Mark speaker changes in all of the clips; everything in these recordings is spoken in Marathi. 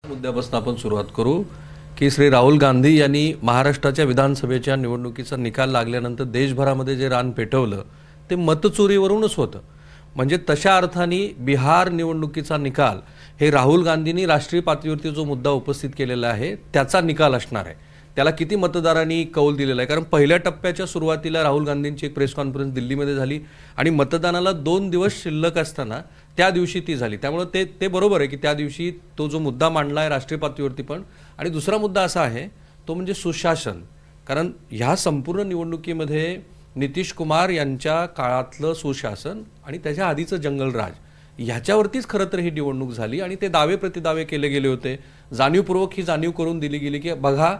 Speaker 1: मुद्द्यापासून आपण सुरुवात करू की श्री राहुल गांधी यांनी महाराष्ट्राच्या विधानसभेच्या निवडणुकीचा निकाल लागल्यानंतर देशभरामध्ये जे रान पेटवलं ते मतचोरीवरूनच होतं। म्हणजे तशा अर्थाने बिहार निवडणुकीचा निकाल हे राहुल गांधींनी राष्ट्रीय पातळीवरती जो मुद्दा उपस्थित केलेला आहे त्याचा निकाल असणार आहे। त्याला किती मतदारांनी कौल दिलेला आहे, कारण पहिल्या टप्प्याच्या सुरुवातीला राहुल गांधींची एक प्रेस कॉन्फरन्स दिल्लीमध्ये झाली आणि मतदानाला 2 दिवस शिल्लक असताना त्या दिवशी ती झाली। त्यामुळे ते बरोबर आहे की त्या दिवशी तो जो मुद्दा मांडला आहे राष्ट्रीय पातळीवरती पण। आणि दुसरा मुद्दा असा आहे तो म्हणजे सुशासन, कारण ह्या संपूर्ण निवडणुकीमध्ये नितीश कुमार यांच्या काळातलं सुशासन आणि त्याच्या आधीचं जंगलराज ह्याच्यावरतीच खरं तर ही निवडणूक झाली आणि ते दावे प्रतिदावे केले गेले होते। जाणीवपूर्वक ही जाणीव करून दिली गेली की बघा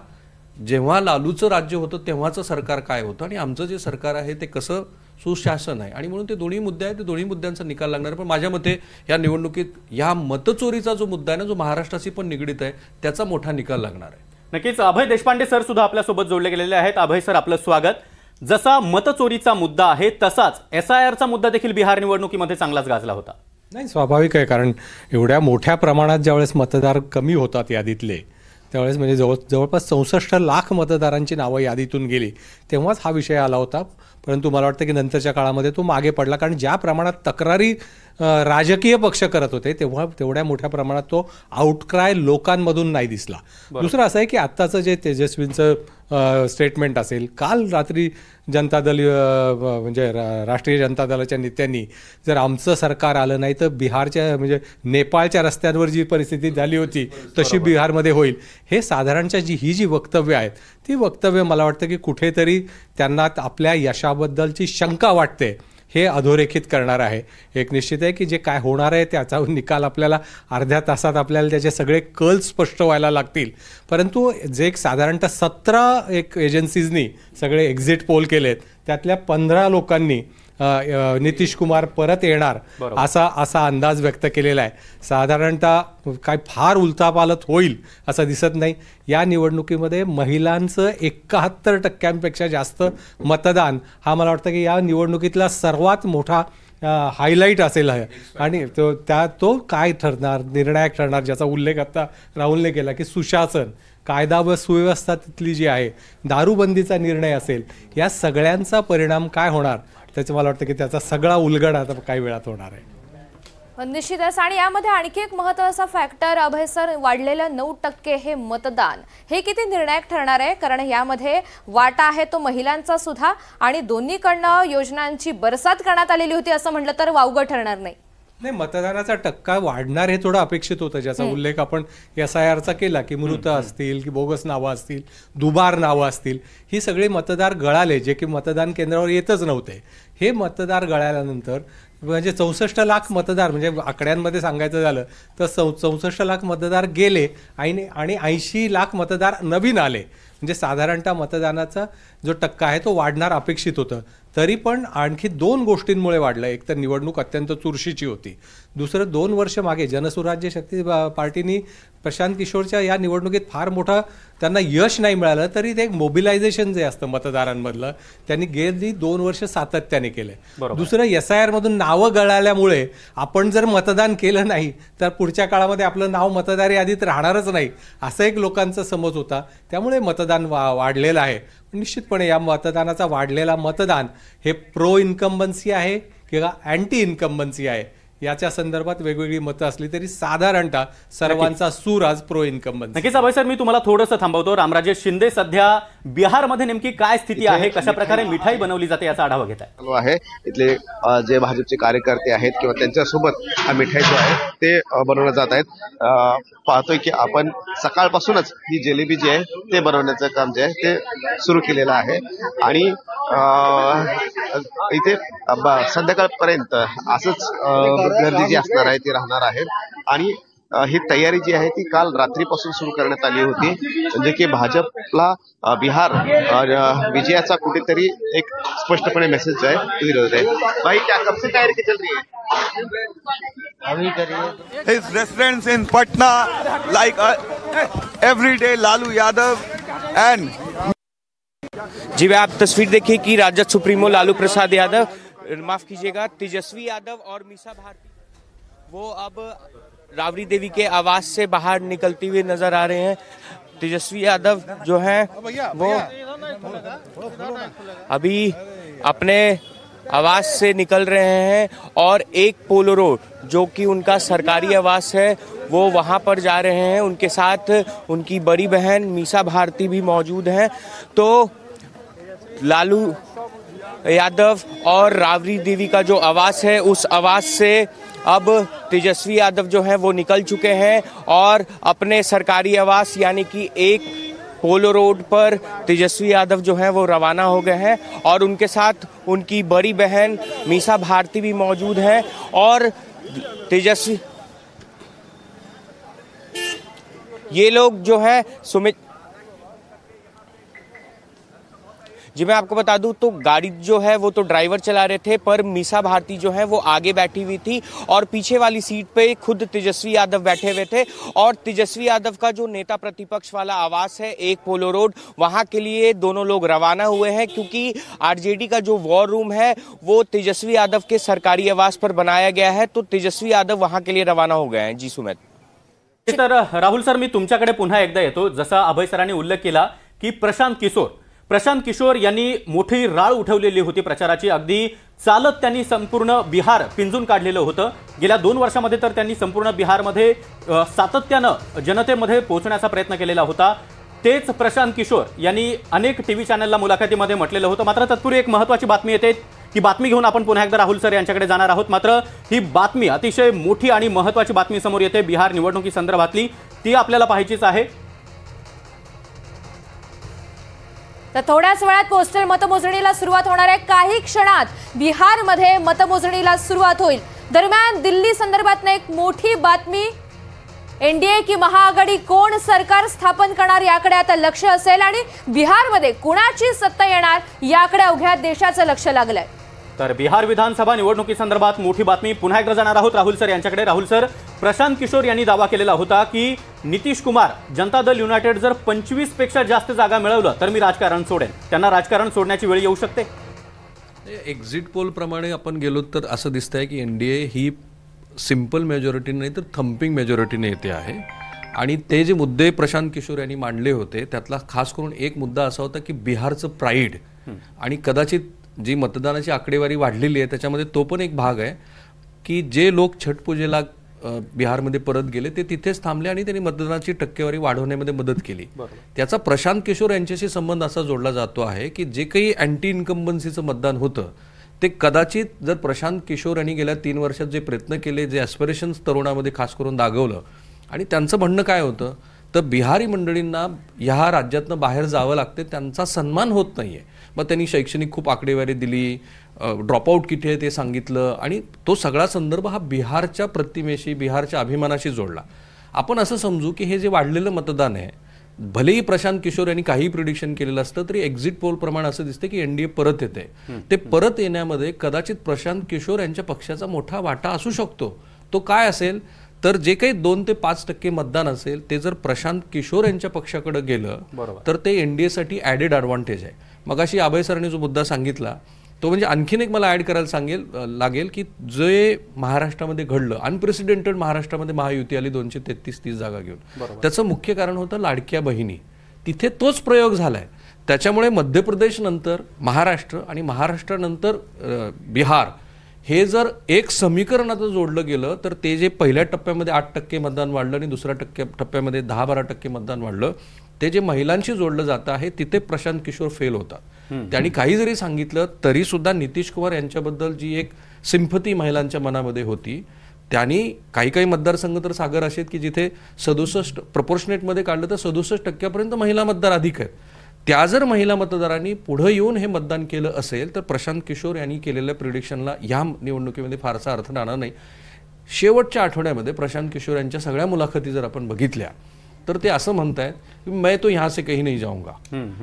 Speaker 1: जेव्हा लालूचं राज्य होतं तेव्हाचं सरकार काय होतं आणि आमचं जे सरकार आहे ते कसं सुशासन आहे। आणि म्हणून ते दोन्ही मुद्दे आहेत, ते दोन्ही मुद्द्यांचा निकाल लागणार। पण माझ्या मते या निवडणुकीत या मतचोरीचा जो मुद्दा आहे ना, जो महाराष्ट्राशी पण निगडीत आहे, त्याचा मोठा निकाल लागणार आहे।
Speaker 2: नक्कीच अभय देशपांडे सर सुद्धा आपल्या सोबत जोडले गेलेले आहेत। अभय सर, आपलं स्वागत। जसा मतचोरीचा मुद्दा आहे तसाच SIRचा मुद्दा देखील बिहार निवडणुकीमध्ये चांगलाच गाजला होता।
Speaker 3: नाही, स्वाभाविक आहे, कारण एवढ्या मोठ्या प्रमाणात ज्यावेळेस मतदार कमी होतात यादीतले त्यावेळेस म्हणजे जवळपास 64 लाख मतदारांची नावं यादीतून गेली तेव्हाच हा विषय आला होता। परंतु मला वाटतं की नंतरच्या काळामध्ये तो मागे पडला, कारण ज्या प्रमाणात तक्रारी राजकीय पक्ष करत होते तेव्हा तेवढ्या मोठ्या प्रमाणात तो आउटक्राय लोकांमधून नाही दिसला। दुसरं असं आहे की आत्ताचं जे तेजस्वींचं स्टेटमेंट असेल, काल रात्री जनता दल म्हणजे राष्ट्रीय जनता दलाच्या नेत्यांनी जर आमचं सरकार आलं नाही तर बिहारच्या म्हणजे नेपाळच्या रस्त्यांवर जी परिस्थिती झाली होती तशी बिहारमध्ये होईल, हे साधारणच्या ही जी वक्तव्य आहेत ती वक्तव्य मला वाटतं की कुठेतरी त्यांना आपल्या यशाबद्दलची शंका वाटते हे अधोरेखित करणार आहे। एक निश्चित आहे की जे काय होणार आहे त्याचा निकाल आपल्याला अर्ध्या तासात आपल्याला त्याचे सगळे कल स्पष्ट व्हायला लागतील। परंतु जे एक साधारणतः 17 एक एजन्सीजनी सगळे एक्झिट पोल केलेत त्यातल्या 15 लोकांनी नितीश कुमार परत येणार असा अंदाज व्यक्त केलेला आहे। साधारणतः काय फार उलथापालथ होईल असं दिसत नाही। या निवडणुकीमध्ये महिलांचं 71% जास्त मतदान हा मला वाटतं की या निवडणुकीतला सर्वात मोठा हायलाईट असेल आहे आणि तो काय ठरणार, निर्णायक ठरणार, ज्याचा उल्लेख आता राहुलने केला की सुशासन, कायदा व सुव्यवस्था तिथली जी आहे, दारूबंदीचा निर्णय असेल, या सगळ्यांचा परिणाम काय होणार त्याचं मला वाटतं की त्याचा सगळा उलगडा आता काही वेळात होणार आहे।
Speaker 4: निश्चितच। आणि यामध्ये आणखी एक महत्त्वाचा फॅक्टर अभय सर, वाढलेलं 9% हे मतदान हे किती निर्णायक ठरणार आहे, कारण यामध्ये वाटा आहे तो महिलांचा सुद्धा आणि दोन्हीकडनं योजनांची बरसात करण्यात आलेली होती असं म्हटलं तर वावगं ठरणार नाही।
Speaker 3: नाही, मतदानाचा टक्का वाढणार हे थोडं अपेक्षित होतं, ज्याचा उल्लेख आपण SIRचा केला की मृत असतील की बोगस नावं असतील, दुबार नावं असतील, ही सगळे मतदार गळाले जे की मतदान केंद्रावर येतच नव्हते। हे मतदार गळाल्यानंतर म्हणजे 64 लाख मतदार, म्हणजे आकड्यांमध्ये सांगायचं झालं तर 64 लाख मतदार गेले आणि 80 लाख मतदार नवीन आले। म्हणजे साधारणतः मतदानाचा जो टक्का आहे तो वाढणार अपेक्षित होतं। तरी पण आणखी 2 गोष्टींमुळे वाढलं। एक तर निवडणूक अत्यंत चुरशीची होती, दुसरं 2 वर्ष मागे जनसुराज्य शक्ती पार्टीनी प्रशांत किशोरच्या या निवडणुकीत फार मोठं त्यांना यश नाही मिळालं तरी ते एक मोबिलायझेशन जे असतं मतदारांमधलं त्यांनी गेली 2 वर्ष सातत्याने केलं। दुसरं SIR मधून नावं गळाल्यामुळे आपण जर मतदान केलं नाही तर पुढच्या काळामध्ये आपलं नाव मतदार यादीत राहणारच नाही असं एक लोकांचा समज होता। त्यामुळे मतदान वाढलेलं आहे। निश्चितपणे या मतदानाचा वाढलेला मतदान हे प्रो इन्कम्बन्सी आहे किंवा अँटी इन्कम्बन्सी आहे याच्या संदर्भात वेगवेगळी मतं असली तरी साधारणतः सर्वांचा सूर आज प्रो इन्कम्बन्सी।
Speaker 2: नक्कीच अभय सर, मी तुम्हाला थोडंसं थांबवतो। रामराजे शिंदे सध्या बिहारमध्ये नेमकी काय स्थिती आहे, कशा प्रकारे मिठाई बनवली जाते याचा आढावा घेत
Speaker 5: आहे। इथले जे भाजपचे कार्यकर्ते आहेत किंवा त्यांच्यासोबत हा मिठाई जो आहे ते बनवलं जात आहेत। पाहतोय की आपण सकाळपासूनच ही जिलेबी जी आहे ते बनवण्याचं काम जे आहे ते सुरू केलेलं आहे आणि इथे संध्याकाळपर्यंत असंच गर्दी जी असणार आहे ती राहणार आहे। आणि ही तयारी जी आहे ती काल रात्रीपासून सुरू करण्यात आली होती, म्हणजे की भाजपला बिहार विजयाचा कुठेतरी एक स्पष्टपणे मेसेज जो आहे तो दिला जात आहे। भाई, क्या कब से तैयारी चल रही है?
Speaker 6: अभी करिए। His residence in Patna, like every day, Lalu Yadav and
Speaker 7: जी आप तस्वीर देखिए कि राजद सुप्रीमो लालू प्रसाद यादव, माफ कीजिएगा, तेजस्वी यादव और मीसा भारती वो अब राबड़ी देवी के आवास से बाहर निकलते हुए नजर आ रहे हैं। तेजस्वी यादव जो हैं वो अभी अपने आवास से निकल रहे हैं और एक पोलो रोड जो कि उनका सरकारी आवास है वो वहां पर जा रहे हैं। उनके साथ उनकी बड़ी बहन मीसा भारती भी मौजूद हैं। तो लालू यादव और राबड़ी देवी का जो आवास है उस आवास से अब तेजस्वी यादव जो है वो निकल चुके हैं और अपने सरकारी आवास यानी कि एक पोलो रोड पर तेजस्वी यादव जो है वो रवाना हो गए हैं और उनके साथ उनकी बड़ी बहन मीसा भारती भी मौजूद हैं। और तेजस्वी ये लोग जो है सुमित जी मैं आपको बता दूं तो गाड़ी जो है वो तो ड्राइवर चला रहे थे, पर मीसा भारती जो है वो आगे बैठी हुई थी और पीछे वाली सीट पे खुद तेजस्वी यादव बैठे हुए थे। और तेजस्वी यादव का जो नेता प्रतिपक्ष वाला आवास है एक पोलो रोड, वहां के लिए दोनों लोग रवाना हुए हैं क्योंकि आरजेडी का जो वॉर रूम है वो तेजस्वी यादव के सरकारी आवास पर बनाया गया है। तो तेजस्वी यादव वहां के लिए रवाना हो गए हैं। जी सुमित।
Speaker 2: तर राहुल सर, मी तुमच्याकडे पुन्हा एकदा येतो। जसा अभय सरांनी उल्लेख केला की प्रशांत किशोर यांनी मोठी राळ उठवलेली होती प्रचाराची, अगदी चालत त्यांनी संपूर्ण बिहार पिंजून काढलेलं होतं। गेल्या 2 वर्षांमध्ये तर त्यांनी संपूर्ण बिहारमध्ये सातत्यानं जनतेमध्ये पोहोचण्याचा प्रयत्न केलेला होता। तेच प्रशांत किशोर यांनी अनेक टीव्ही चॅनलला मुलाखतीमध्ये म्हटलेलं होतं। मात्र तत्पूर्वी एक महत्त्वाची बातमी येते, ही बातमी घेऊन आपण पुन्हा एकदा राहुल सर यांच्याकडे जाणार आहोत। मात्र ही बातमी अतिशय मोठी आणि महत्त्वाची बातमी समोर येते बिहार निवडणुकीसंदर्भातली, ती आपल्याला पाहायचीच आहे।
Speaker 4: तर थोड्याच वेळात पोस्टल मतमोजणीला सुरुवात होणार आहे। काही क्षणात बिहारमध्ये मतमोजणीला सुरुवात होईल। दरम्यान दिल्ली संदर्भात एक मोठी बातमी, एनडीए की महाआघाडी कोण सरकार स्थापन करणार याकडे आता लक्ष असेल आणि बिहारमध्ये कोणाची सत्ता येणार याकडे अवघ्या देशाचं लक्ष लागलंय।
Speaker 2: तर बिहार विधानसभा निवडणुकीसंदर्भात मोठी बातमी, पुन्हा एकदा जाणार आहोत राहुल सर यांच्याकडे। राहुल सर, प्रशांत किशोर यांनी दावा केलेला होता की नितीश कुमार जनता दल युनायटेड जर 25 पेक्षा जास्त जागा मिळवलं तर मी राजकारण सोडेन, त्यांना राजकारण सोडण्याची वेळ येऊ शकते।
Speaker 1: एक्झिट पोल प्रमाणे आपण गेलो तर असं दिसतंय की एनडीए ही सिंपल मेजॉरिटी नाही तर थम्पिंग मेजॉरिटीने येते आहे। आणि ते जे मुद्दे प्रशांत किशोर यांनी मांडले होते त्यातला खास करून एक मुद्दा असा होता की बिहारचं प्राईड, आणि कदाचित जी मतदानाची आकडेवारी वाढलेली आहे त्याच्यामध्ये तो पण एक भाग आहे की जे लोक छठपूजेला बिहारमध्ये परत गेले ते तिथेच थांबले आणि त्यांनी मतदानाची टक्केवारी वाढवण्यामध्ये मदत केली। त्याचा प्रशांत किशोर यांच्याशी संबंध असा जोडला जातो आहे की जे काही अँटी इन्कम्बन्सीचं मतदान होतं ते कदाचित जर प्रशांत किशोर यांनी गेल्या 3 वर्षात जे प्रयत्न केले, जे ॲस्पिरेशन्स तरुणामध्ये खास करून दागवलं, आणि त्यांचं म्हणणं काय होतं तर बिहारी मंडळींना ह्या राज्यातनं बाहेर जावं लागते, त्यांचा सन्मान होत नाहीये। मग त्यांनी शैक्षणिक खूप आकडेवारी दिली, ड्रॉपआउट किती आहे ते सांगितलं, आणि तो सगळा संदर्भ हा बिहारच्या प्रतिमेशी, बिहारच्या अभिमानाशी जोडला। आपण असं समजू की हे जे वाढलेलं मतदान आहे, भलेही प्रशांत किशोर यांनी काही प्रिडिक्शन केलेलं असतं तरी एक्झिट पोल प्रमाणे असं दिसते की एनडीए परत येते। ते परत येण्यामध्ये कदाचित प्रशांत किशोर यांच्या पक्षाचा मोठा वाटा असू शकतो। तो काय असेल तर जे काही 2 ते 5% मतदान असेल ते जर प्रशांत किशोर यांच्या पक्षाकडे गेलं तर ते एनडीए साठी ॲडेड ॲडव्हान्टेज आहे। मगाशी अभय सरांनी जो मुद्दा सांगितला तो म्हणजे आणखीन एक मला ॲड करायला लागेल की जे महाराष्ट्रामध्ये घडलं, अनप्रेसिडेंटेड महाराष्ट्रामध्ये महायुती आली 233-30 जागा घेऊन, त्याचं मुख्य कारण होतं लाडक्या बहिणी। तिथे तोच प्रयोग झालाय। त्याच्यामुळे मध्य प्रदेश नंतर महाराष्ट्र आणि महाराष्ट्रानंतर बिहार हे जर एक समीकरण आता जोडलं गेलं तर ते जे पहिल्या टप्प्यामध्ये 8% मतदान वाढलं आणि दुसऱ्या टप्प्यामध्ये 10-12% मतदान वाढलं, ते जे महिलांशी जोडलं जातं आहे तिथे प्रशांत किशोर फेल होतात। त्यांनी काही जरी सांगितलं तरी सुद्धा नितीश कुमार यांच्याबद्दल जी एक सिंपथी महिलांच्या मनामध्ये होती, त्यांनी काही मतदारसंघ तर सागर असे की जिथे 67 प्रपोर्शनेटमध्ये काढलं तर 67% महिला मतदार अधिक आहेत। त्या जर महिला मतदारांनी पुढे येऊन हे मतदान केलं असेल तर प्रशांत किशोर यांनी केलेल्या प्रिडिक्शनला या निवडणुकीमध्ये फारसा अर्थ राहणार नाही। शेवटच्या आठवड्यामध्ये प्रशांत किशोर यांच्या सगळ्या मुलाखती जर आपण बघितल्या तर ते असं म्हणतायत की मैं तो यहाँ से कहीं नहीं जाऊंगा।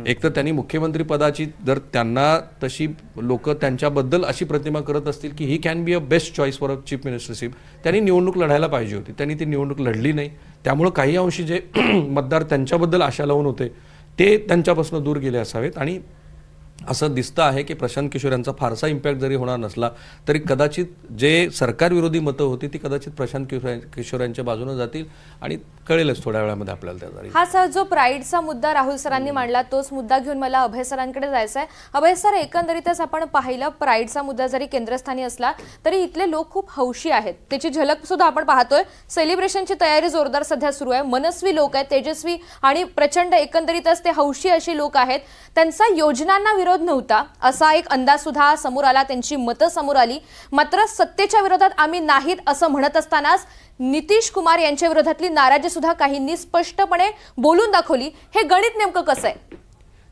Speaker 1: एक तर त्यांनी मुख्यमंत्री पदाची जर त्यांना तशी लोक त्यांच्याबद्दल अशी प्रतिमा करत असतील की he can be a best choice for a chief ministership, त्यांनी निवडणूक लढायला पाहिजे होती, त्यांनी ती निवडणूक लढली नाही। त्यामुळे काही अंशी जे मतदार त्यांच्याबद्दल आशा लावून होते ते त्यांच्यापासून दूर गेले असावेत। आणि असं दिसतं आहे की प्रशांत किशोर यांचा फारसा इम्पॅक्ट जरी होणार नसला तरी कदाचित जे सरकार विरोधी मतं होती ती कदाचित प्रशांत किशोर यांच्या बाजूने जातील आणि कळेलच थोड्या वेळामध्ये आपल्याला त्याचा.
Speaker 4: हा सर जो प्राईडचा मुद्दा राहुल सरांनी मांडला तोच मुद्दा घेऊन मला अभय सरांकडे जायचं आहे. अभय सर, एकंदरीतच आपण पाहिलं प्राईडचा मुद्दा जरी केंद्रस्थानी असला तरी इथले लोक खूप हौशी आहेत, त्याची झलक सुद्धा आपण पाहतोय. सेलिब्रेशनची तयारी जोरदार सध्या सुरू आहे. मनस्वी लोक आहेत, तेजस्वी आणि प्रचंड, एकंदरीतच ते हौशी अशी लोक आहेत. त्यांचा योजनांना विरोध नव्हता असा एक अंदाज सुद्धा समोर आला, त्यांची मतं समोर आली. मात्र सत्तेच्या विरोधात आम्ही नाहीत असं म्हणत असतानाच नितीश कुमार यांच्या विरोधातली नाराजी सुद्धा काहींनी स्पष्टपणे बोलून दाखवली. हे गणित नेमकं कसं आहे?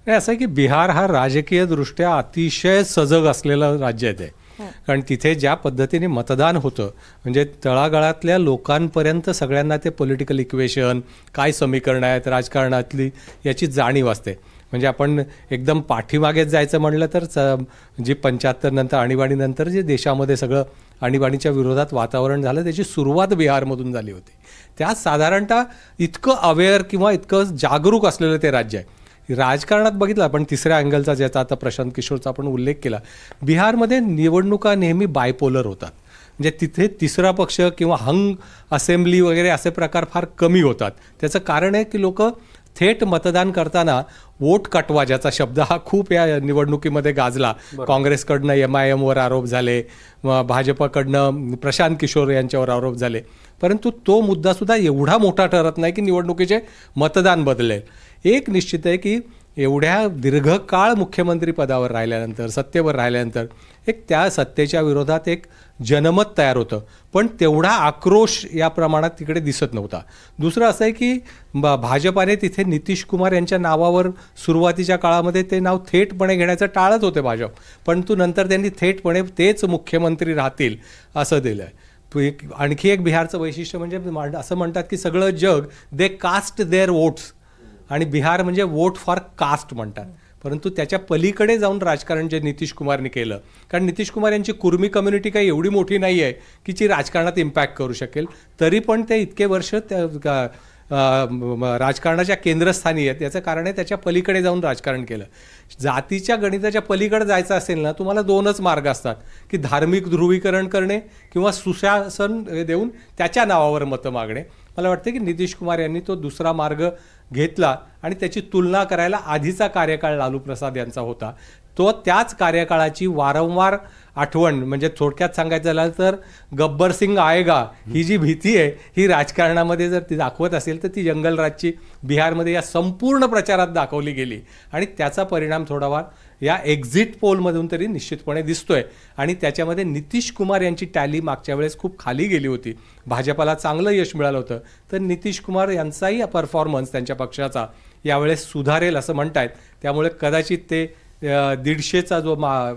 Speaker 3: नाही, असं आहे की बिहार हा राजकीय दृष्ट्या अतिशय सजग असलेलं राज्य आहे. कारण तिथे ज्या पद्धतीने मतदान होतं म्हणजे तळागाळातल्या लोकांपर्यंत सगळ्यांना ते पॉलिटिकल इक्वेशन काय समीकरणं आहेत राजकारणातली याची जाणीव असते. म्हणजे आपण एकदम पाठीमागेच जायचं म्हणलं तर जी 75 नंतर आणीबाणीनंतर जे देशामध्ये सगळं आणीबाणीच्या विरोधात वातावरण झालं त्याची सुरुवात बिहारमधून झाली होती. त्यात साधारणतः इतकं अवेअर किंवा इतकं जागरूक असलेलं ते राज्य आहे. राजकारणात बघितलं आपण तिसऱ्या अँगलचा ज्याचा आता प्रशांत किशोरचा आपण उल्लेख केला, बिहारमध्ये निवडणुका नेहमी बायपोलर होतात. म्हणजे तिथे तिसरा पक्ष किंवा हंग असेंब्ली वगैरे असे प्रकार फार कमी होतात. त्याचं कारण आहे की लोक थेट मतदान करताना वोट कटवा ज्याचा शब्द हा खूप या निवडणुकीमध्ये गाजला. काँग्रेसकडनं MIM वर आरोप झाले, भाजपकडनं प्रशांत किशोर यांच्यावर आरोप झाले, परंतु तो मुद्दासुद्धा एवढा मोठा ठरत नाही की निवडणुकीचे मतदान बदलेल. एक निश्चित आहे की एवढ्या दीर्घकाळ मुख्यमंत्री पदावर राहिल्यानंतर सत्तेवर राहिल्यानंतर एक त्या सत्तेच्या विरोधात एक जनमत तयार होतं, पण तेवढा आक्रोश या प्रमाणात तिकडे दिसत नव्हता. दुसरं असं आहे की भाजपाने तिथे नितीश कुमार यांच्या नावावर सुरुवातीच्या काळामध्ये ते नाव थेटपणे घेण्याचं टाळत होते भाजप, परंतु नंतर त्यांनी थेटपणे तेच मुख्यमंत्री राहतील असं दिलं आहे. आणखी एक बिहारचं वैशिष्ट्य म्हणजे असं म्हणतात की सगळं जग दे कास्ट देअर वोट्स आणि बिहार म्हणजे वोट फॉर कास्ट म्हणतात. परंतु त्याच्या पलीकडे जाऊन राजकारण जे नितीश कुमारने केलं, कारण नितीश कुमार यांची कुर्मी कम्युनिटी काही एवढी मोठी नाही आहे की जी राजकारणात इम्पॅक्ट करू शकेल, तरी पण ते इतके वर्ष त्या राजकारणाच्या केंद्रस्थानी आहेत. याचं कारण आहे त्याच्या पलीकडे जाऊन राजकारण केलं. जातीच्या गणिताच्या पलीकडे जायचं असेल ना, तुम्हाला दोनच मार्ग असतात की धार्मिक ध्रुवीकरण करणे किंवा सुशासन देऊन त्याच्या नावावर मतं मागणे. मला वाटतं की नितीश कुमार यांनी तो दुसरा मार्ग घेतला आणि त्याची तुलना करायला आधीचा कार्यकाळ लालू प्रसाद यांचा होता. तो त्याच कार्यकाळाची वारंवार आठवण, म्हणजे थोडक्यात सांगायचं झालं तर गब्बर सिंग आएगा ही जी भीती आहे ही राजकारणामध्ये जर ती दाखवत असेल तर ती जंगलराजची बिहारमध्ये या संपूर्ण प्रचारात दाखवली गेली आणि त्याचा परिणाम थोडाफार या एक्झिट पोलमधून तरी निश्चितपणे दिसतोय. आणि त्याच्यामध्ये नितीश कुमार यांची टॅली मागच्या वेळेस खूप खाली गेली होती, भाजपाला चांगलं यश मिळालं होतं, तर नितीश कुमार यांचाही परफॉर्मन्स त्यांच्या पक्षाचा यावेळेस सुधारेल असं म्हणतायत. त्यामुळे कदाचित ते 150चा जो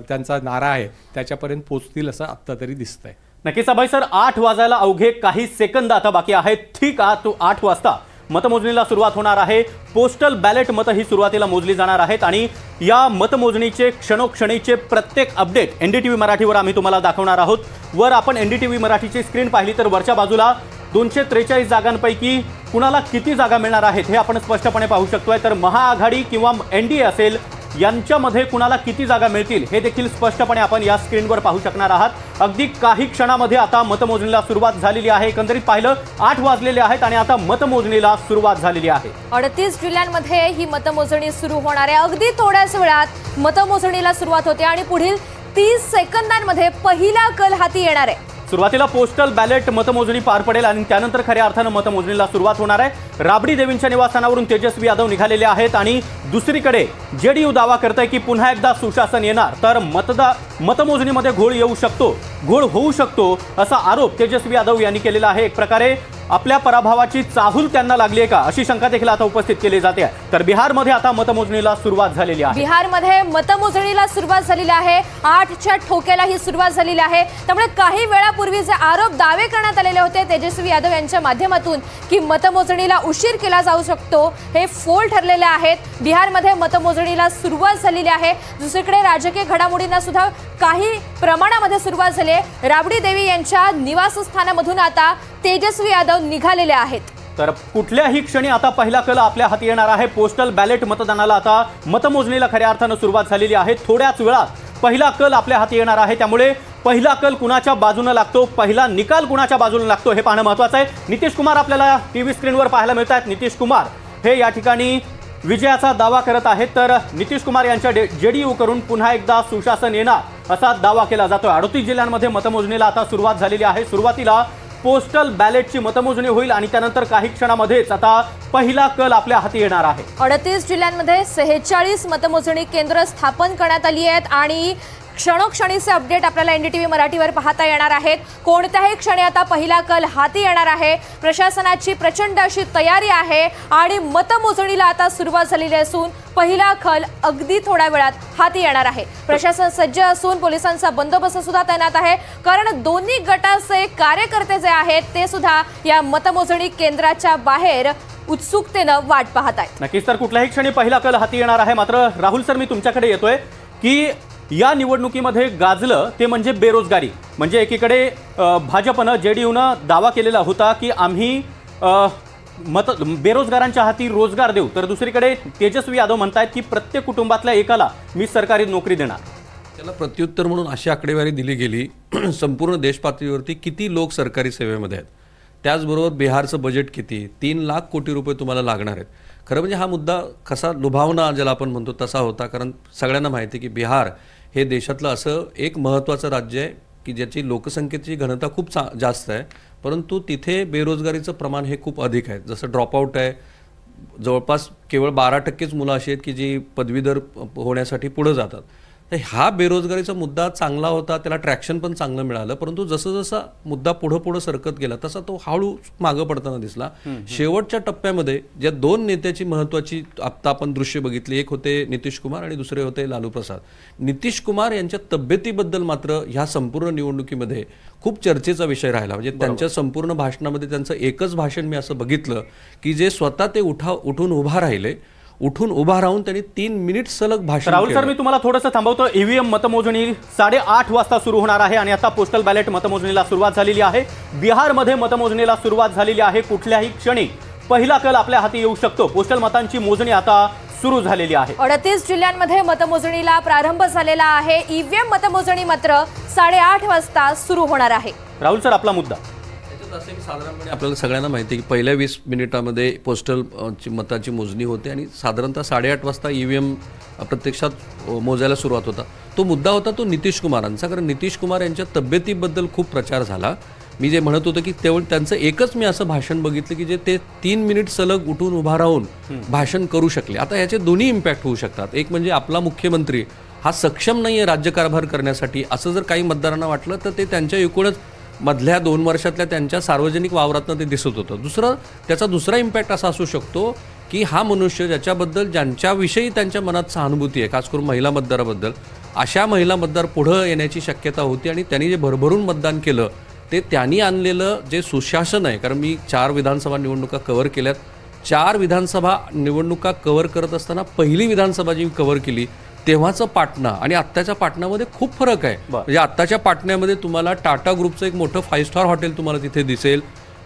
Speaker 3: त्यांचा नारा आहे त्याच्यापर्यंत पोहोचतील असं आत्ता तरी दिसतंय.
Speaker 2: नक्कीच अभय सर, 8 वाजायला अवघे काही सेकंद आता बाकी आहेत. ठीक आहे, तो 8 वाजता मतमोजणीला सुरुवात होणार आहे. पोस्टल बॅलेट मतं ही सुरुवातीला मोजली जाणार आहेत आणि या मतमोजणीचे क्षणोक्षणीचे प्रत्येक अपडेट NDTV मराठीवर आम्ही तुम्हाला दाखवणार आहोत. वर आपण NDTV मराठीची स्क्रीन पाहिली तर वरच्या बाजूला 243 जागांपैकी कुणाला किती जागा मिळणार आहेत हे आपण स्पष्टपणे पाहू शकतोय. तर महाआघाडी किंवा NDA असेल यांच्यामध्ये कुणाला किती जागा मिळतील हे देखील स्पष्टपणे आपण या स्क्रीनवर पाहू शकणार आहात. अगदी काही क्षणामध्ये आता मतमोजणीला सुरुवात झालेली आहे. एकंदरीत पाहिलं 8 वाजलेले आहेत आणि आता मतमोजणीला सुरुवात झालेली आहे.
Speaker 4: 38 जिल्ह्यांमध्ये ही मतमोजणी सुरू होणार आहे. अगदी थोड्याच वेळात मतमोजणीला सुरुवात होते आणि पुढील 30 सेकंदांमध्ये पहिला कल हाती येणार आहे.
Speaker 2: सुरुवातीला पोस्टल बॅलेट मतमोजणी पार पडेल आणि त्यानंतर खऱ्या अर्थानं मतमोजणीला सुरुवात होणार आहे. राबडी देवींच्या निवासस्थानावरून तेजस्वी यादव निघालेले आहेत आणि दुसरीकडे JDU दावा करतंय की पुन्हा एकदा सुशासन येणार, तर मतमोजणीमध्ये घोळ होऊ शकतो असा आरोप तेजस्वी यादव यांनी केलेला आहे. एक प्रकारे आपल्या पराभवाची चाहूल त्यांना लागली आहे का अशी शंका देखील आता उपस्थित केली जाते. तर बिहारमध्ये आता मतमोजणीला सुरुवात झालेली आहे.
Speaker 4: बिहारमध्ये मतमोजणीला सुरुवात झालेली आहे. 8च्या ठोक्याला ही सुरुवात झालेली आहे. त्यामुळे काही वेळापूर्वी जे आरोप दावे करण्यात आलेले होते तेजस्वी यादव यांच्या माध्यमातून की मतमोजणीला उशीर केला जाऊ शकतो हे फोल ठरलेले आहेत. बिहारमध्ये मतमोजणीला सुरुवात झालेली आहे. दुसरीकडे राजकीय घडामोडींना सुद्धा काही प्रमाणामध्ये सुरुवात झाली आहे. राबडी देवी यांच्या निवासस्थानामधून आता तेजस्वी यादव निघालेले आहेत.
Speaker 2: तर कुठल्याही क्षणी आता पहिला कल आपल्या हाती येणार आहे। पोस्टल बॅलेट मतदानाला आता मतमोजणीला खऱ्या अर्थानं सुरुवात झालेली आहे। थोड्याच वेळात पहिला कल आपल्या हाती येणार आहे, त्यामुळे पहिला कल कुणाच्या बाजूने लागतो, पहिला निकाल कुणाच्या बाजूने लागतो हे पाहणं महत्त्वाचं आहे। नितीश कुमार आपल्याला टीव्ही स्क्रीनवर पाहायला मिळत आहेत। नितीश कुमार हे या ठिकाणी विजयाचा दावा करत आहेत, तर नितीश कुमार यांच्या जेडीयू करून पुन्हा एकदा सुशासन येणार असा दावा केला जातोय। 38 जिल्ह्यांमध्ये मतमोजणीला आता सुरुवात झालेली आहे। सुरुवातीला पोस्टल बॅलेटची मतमोजणी होईल आणि त्यानंतर काही क्षणामध्येच आता पहिला कल आपल्या हाती येणार आहे।
Speaker 4: 38 जिल्ह्यांमध्ये 46 मतमोजणी केंद्र स्थापन करण्यात आली आहेत आणि क्षणोक्षणीचे अपडेट आपल्याला एनडीटीव्ही मराठीवर पाहता येणार आहेत। कोणत्याही क्षणी आता पहिला कल हाती येणार आहे। प्रशासनाची प्रचंड अशी तयारी आहे आणि मतमोजणीला आता सुरुवात झालेली असून पहिला कल अगदी थोड्या वेळात हाती येणार आहे। प्रशासन सज्ज असून पोलिसांचा बंदोबस्त सुद्धा तैनात आहे, कारण दोन्ही गटाचे कार्यकर्ते जे आहेत ते सुद्धा या मतमोजणी केंद्राच्या बाहेर उत्सुकतेने वाट पाहत आहेत।
Speaker 2: नक्कीच, तर कुठल्याही क्षणी पहिला कल हाती येणार आहे। मात्र राहुल सर, मी तुमच्याकडे येतोय की या निवडणुकीमध्ये गाजलं ते म्हणजे बेरोजगारी। म्हणजे एकीकडे भाजपनं जेडीयूनं दावा केलेला होता की आम्ही बेरोजगारांच्या हाती रोजगार देऊ, तर दुसरीकडे तेजस्वी यादव म्हणतायत की प्रत्येक कुटुंबातल्या एकाला मी सरकारी नोकरी देणार।
Speaker 1: त्याला प्रत्युत्तर म्हणून अशी आकडेवारी दिली गेली संपूर्ण देश पातळीवरती किती लोक सरकारी सेवेमध्ये आहेत, त्याचबरोबर बिहारचं बजेट किती, 3 लाख कोटी रुपये तुम्हाला लागणार आहेत। खरं म्हणजे हा मुद्दा कसा लुभावना ज्याला आपण म्हणतो तसा होता, कारण सगळ्यांना माहिती आहे की बिहार हे देशातलं असं एक महत्त्वाचं राज्य आहे की ज्याची लोकसंख्येची घनता खूप जास्त आहे, परंतु तिथे बेरोजगारीचं प्रमाण हे खूप अधिक आहे। जसं ड्रॉपआउट आहे, जवळपास केवळ 12% मुलं अशी आहेत की जी पदवीधर होण्यासाठी पुढे जातात। तर हा बेरोजगारीचा मुद्दा चांगला होता, त्याला ट्रॅक्शन पण चांगलं मिळालं, परंतु जसं जसा मुद्दा पुढे सरकत गेला तसा तो हळू मागं पडताना दिसला। शेवटच्या टप्प्यामध्ये ज्या 2 नेत्याची महत्त्वाची आता आपण दृश्य बघितली, एक होते नितीश कुमार आणि दुसरे होते लालू प्रसाद। नितीश कुमार यांच्या तब्येतीबद्दल मात्र ह्या संपूर्ण निवडणुकीमध्ये खूप चर्चेचा विषय राहिला। म्हणजे त्यांच्या संपूर्ण भाषणामध्ये त्यांचं एकच भाषण मी असं बघितलं की जे स्वतः ते उठून उभा राहिले, उठून उभा राहून त्यांनी 3 मिनिट सलग भाषण।
Speaker 2: राहुल सर, मी तुम्हाला थोडंसं थांबवतो। ईव्हीएम मतमोजणी 8:30 वाजता सुरू होणार आहे आणि आता पोस्टल बॅलेट मतमोजणीला सुरुवात झालेली आहे। बिहारमध्ये मतमोजणीला सुरुवात झालेली आहे। कुठल्याही क्षणी पहिला कल आपल्या हाती येऊ शकतो। पोस्टल मतांची मोजणी आता सुरू झालेली आहे।
Speaker 4: 38 जिल्ह्यांमध्ये मतमोजणीला प्रारंभ झालेला आहे। ईव्हीएम मतमोजणी मात्र 8:30 वाजता सुरू होणार आहे।
Speaker 2: राहुल सर, आपला मुद्दा
Speaker 1: असं की साधारणपणे आपल्याला सगळ्यांना माहिती आहे की पहिल्या 20 मिनिटामध्ये पोस्टल मताची मोजणी होते आणि साधारणतः 8:30 वाजता ईव्हीएम प्रत्यक्षात मोजायला सुरुवात होता। तो मुद्दा होता तो नितीश कुमारांचा, कारण नितीश कुमार यांच्या तब्येतीबद्दल खूप प्रचार झाला। मी जे म्हणत होतो की तेवढं त्यांचं एकच मी असं भाषण बघितलं की जे ते 3 मिनिट सलग उठून उभा राहून भाषण करू शकले। आता याचे दोन्ही इम्पॅक्ट होऊ शकतात। एक म्हणजे आपला मुख्यमंत्री हा सक्षम नाही आहे राज्यकारभार करण्यासाठी असं जर काही मतदारांना वाटलं तर ते त्यांच्या एकूणच मधल्या 2 वर्षातल्या त्यांच्या सार्वजनिक वावरातनं ते दिसत होतं। त्याचा दुसरा इम्पॅक्ट असा असू शकतो की हा मनुष्य ज्यांच्याविषयी त्यांच्या मनात सहानुभूती आहे, खास करून महिला मतदाराबद्दल, अशा महिला मतदार पुढं येण्याची शक्यता होती आणि त्यांनी जे भरभरून मतदान केलं ते त्यांनी आणलेलं जे सुशासन आहे। कारण मी 4 विधानसभा निवडणुका कव्हर केल्यात, 4 विधानसभा निवडणुका कव्हर करत असताना पहिली विधानसभा जी कव्हर केली तेव्हाचं पाटणा आणि आत्ताच्या पाटण्यामध्ये खूप फरक आहे। म्हणजे आत्ताच्या पाटण्यामध्ये तुम्हाला टाटा ग्रुपचं एक मोठं 5 स्टार हॉटेल तुम्हाला तिथे दिसेल,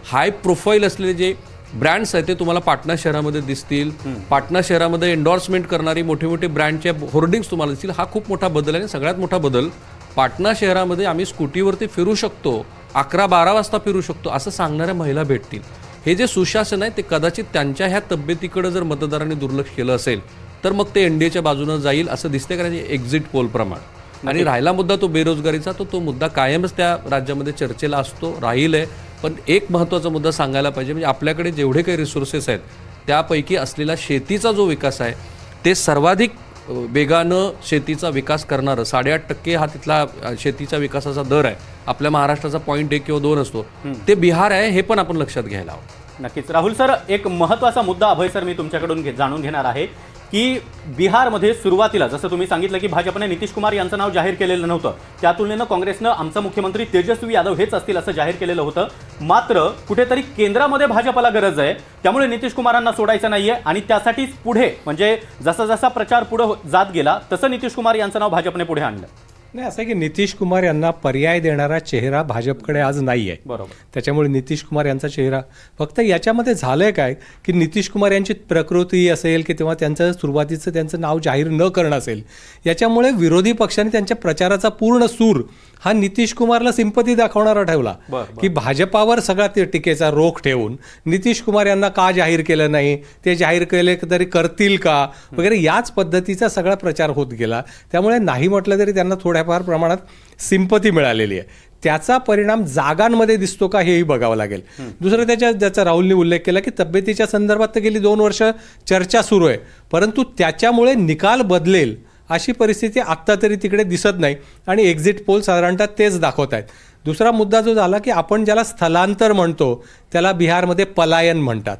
Speaker 1: हाय प्रोफाईल असलेले जे ब्रँड्स आहेत ते तुम्हाला पाटणा शहरामध्ये दिसतील, पाटणा शहरामध्ये एन्डॉर्समेंट करणारी मोठे मोठे ब्रँडचे होर्डिंग्स तुम्हाला दिसतील। हा खूप मोठा बदल आहे आणि सगळ्यात मोठा बदल पाटणा शहरामध्ये आम्ही स्कूटीवरती फिरू शकतो, 11-12 वाजता फिरू शकतो असं सांगणाऱ्या महिला भेटतील। हे जे सुशासन आहे ते कदाचित त्यांच्या ह्या तब्येतीकडे जर मतदारांनी दुर्लक्ष केलं असेल तर मग ते एनडीएच्या बाजूनं जाईल असं दिसते, कारण एक्झिट पोल प्रमाण। आणि राहिला मुद्दा तो बेरोजगारीचा, तो मुद्दा कायमच त्या राज्यामध्ये चर्चेला असतो, राहील आहे। पण एक महत्त्वाचा मुद्दा सांगायला पाहिजे, म्हणजे आपल्याकडे जेवढे काही रिसोर्सेस आहेत त्यापैकी असलेला शेतीचा जो विकास आहे ते सर्वाधिक वेगानं शेतीचा विकास करणारं 8.5% हा तिथला शेतीच्या विकासाचा दर आहे। आपल्या महाराष्ट्राचा 1 किंवा 2 असतो, ते बिहार आहे, हे पण आपण लक्षात घ्यायला हवं।
Speaker 2: नक्कीच राहुल सर, एक महत्त्वाचा मुद्दा अभय सर मी तुमच्याकडून जाणून घेणार आहे की बिहारमध्ये सुरुवातीला जसं तुम्ही सांगितलं की भाजपने नितीश कुमार यांचं नाव जाहीर केलेलं नव्हतं, त्या तुलनेनं काँग्रेसनं आमचा मुख्यमंत्री तेजस्वी यादव हेच असतील असं जाहीर केलेलं होतं। मात्र कुठेतरी केंद्रामध्ये भाजपला गरज आहे, त्यामुळे नितीश कुमारांना सोडायचं नाहीये आणि त्यासाठीच पुढे म्हणजे जसा जसा प्रचार पुढे जात गेला तसं नितीश कुमार यांचं नाव भाजपने पुढे आणलं।
Speaker 3: नाही, असं आहे की नितीश कुमार यांना पर्याय देणारा चेहरा भाजपकडे आज नाही आहे.
Speaker 2: बरोबर.
Speaker 3: त्याच्यामुळे नितीश कुमार यांचा चेहरा फक्त याच्यामध्ये झालंय काय की नितीश कुमार यांची प्रकृती असेल की तेव्हा त्यांचं सुरुवातीचं त्यांचं नाव जाहीर न करणं असेल, याच्यामुळे विरोधी पक्षाने त्यांच्या प्रचाराचा पूर्ण सूर हा नितीश कुमारला सिंपती दाखवणारा ठेवला की भाजपावर सगळा ते टीकेचा रोख ठेवून नितीश कुमार यांना का जाहीर केलं नाही, ते जाहीर केले तरी करतील का वगैरे याच पद्धतीचा सगळा प्रचार होत गेला. त्यामुळे नाही म्हटलं तरी त्यांना थोड्याफार प्रमाणात सिंपती मिळालेली आहे. त्याचा परिणाम जागांमध्ये दिसतो का हेही बघावं लागेल. दुसरं ज्याचा राहुलने उल्लेख केला की तब्येतीच्या संदर्भात तर गेली 2 वर्ष चर्चा सुरू आहे, परंतु त्याच्यामुळे निकाल बदलेल अशी परिस्थिती आत्ता तरी तिकडे दिसत नाही आणि एक्झिट पोल साधारणतः तेच दाखवत आहेत. दुसरा मुद्दा जो झाला की आपण ज्याला स्थलांतर म्हणतो त्याला बिहारमध्ये पलायन म्हणतात.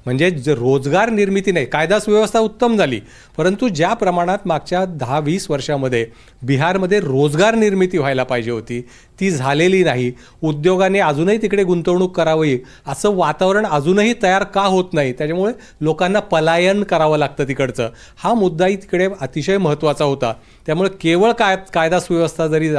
Speaker 3: म्हणजे रोजगार निर्मिती नाही, कायदा सुव्यवस्था उत्तम झाली, परंतु ज्या प्रमाणात मागच्या 10-20 वर्षामध्ये बिहारमध्ये रोजगार निर्मिती व्हायला पाहिजे होती ती झालेली नाही. उद्योगाने अजूनही तिकडे गुंतवणूक करावी असं वातावरण अजूनही तयार का होत नाही, त्याच्यामुळे लोकांना पलायन करावं लागतं तिकडचं. हा मुद्दाही तिकडे अतिशय महत्त्वाचा होता. त्यामुळे केवळ कायदा सुव्यवस्था जरी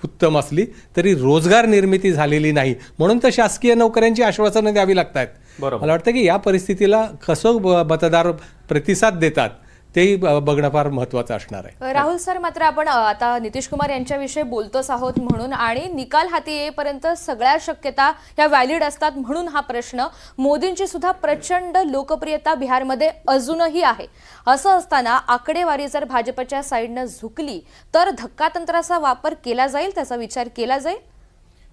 Speaker 3: उत्तम असली तरी रोजगार निर्मिती झालेली नाही, म्हणून तर शासकीय नोकऱ्यांची आश्वासनं द्यावी लागतात. मला वाटतं की या परिस्थितीला कसं मतदार प्रतिसाद देतात तेही बघणं फार महत्त्वाचं असणार आहे.
Speaker 4: राहुल सर, मात्र आपण आता नितीश कुमार यांच्याविषयी बोलतोच आहोत म्हणून, आणि निकाल हाती येईपर्यंत सगळ्या शक्यता ह्या व्हॅलिड असतात म्हणून हा प्रश्न. मोदींची सुद्धा प्रचंड लोकप्रियता बिहारमध्ये अजूनही आहे. असं असताना आकडेवारी जर भाजपच्या साईडनं झुकली तर धक्कातंत्राचा वापर केला जाईल, त्याचा विचार केला जाईल.